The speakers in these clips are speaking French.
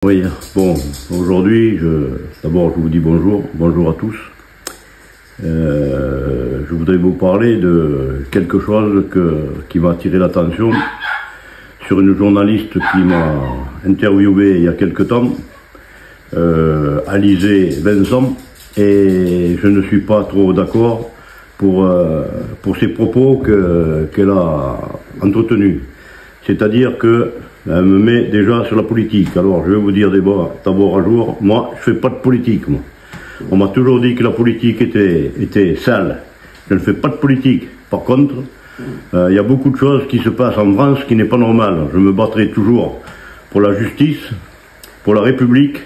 Oui, bon, aujourd'hui, d'abord je vous dis bonjour à tous. Je voudrais vous parler de quelque chose qui m'a attiré l'attention sur une journaliste qui m'a interviewé il y a quelque temps, Alizée Vincent, et je ne suis pas trop d'accord pour ces propos qu'elle a entretenus. C'est-à-dire qu'elle me met déjà sur la politique. Alors je vais vous dire d'abord à jour, moi je ne fais pas de politique. Moi. On m'a toujours dit que la politique était sale. Je ne fais pas de politique. Par contre, il y a beaucoup de choses qui se passent en France qui n'est pas normal. Je me battrai toujours pour la justice, pour la République,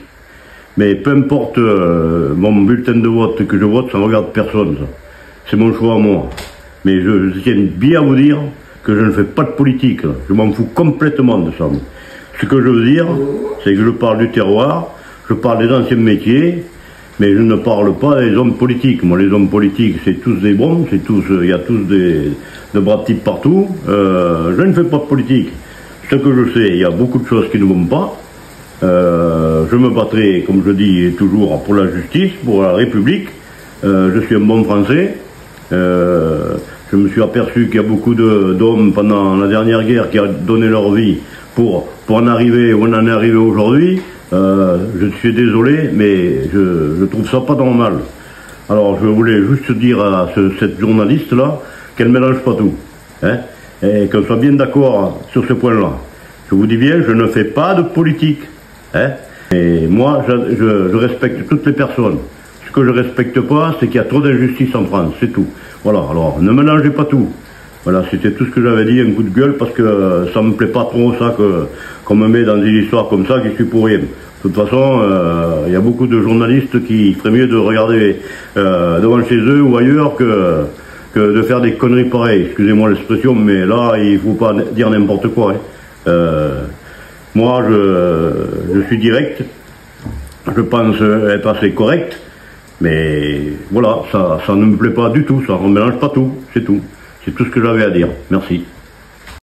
mais peu importe mon bulletin de vote que je vote, ça ne regarde personne. C'est mon choix à moi. Mais je tiens bien à vous dire que je ne fais pas de politique. Je m'en fous complètement de ça. Ce que je veux dire, c'est que je parle du terroir, je parle des anciens métiers, mais je ne parle pas des hommes politiques. Moi, les hommes politiques, c'est tous des bombes, il y a tous de bras de type partout. Je ne fais pas de politique. Ce que je sais, il y a beaucoup de choses qui ne vont pas. Je me battrai, comme je dis toujours, pour la justice, pour la République. Je suis un bon Français. Je me suis aperçu qu'il y a beaucoup d'hommes pendant la dernière guerre qui ont donné leur vie pour en arriver où on en est arrivé aujourd'hui. Je suis désolé, mais je trouve ça pas normal. Alors je voulais juste dire à cette journaliste-là qu'elle ne mélange pas tout. Hein, et qu'on soit bien d'accord sur ce point-là. Je vous dis bien, je ne fais pas de politique. Hein, et moi, je respecte toutes les personnes. Ce que je ne respecte pas, c'est qu'il y a trop d'injustice en France, c'est tout. Voilà, alors ne mélangez pas tout. Voilà, c'était tout ce que j'avais dit, un coup de gueule, parce que ça me plaît pas trop ça qu'on me met dans des histoires comme ça qui suis pour rien. De toute façon, il y a beaucoup de journalistes qui feraient mieux de regarder devant chez eux ou ailleurs que de faire des conneries pareilles. Excusez-moi l'expression, mais là, il faut pas dire n'importe quoi. Hein. Moi, je suis direct. Je pense être assez correct. Mais voilà, ça ne me plaît pas du tout, ça. On ne mélange pas tout, c'est tout. C'est tout ce que j'avais à dire. Merci.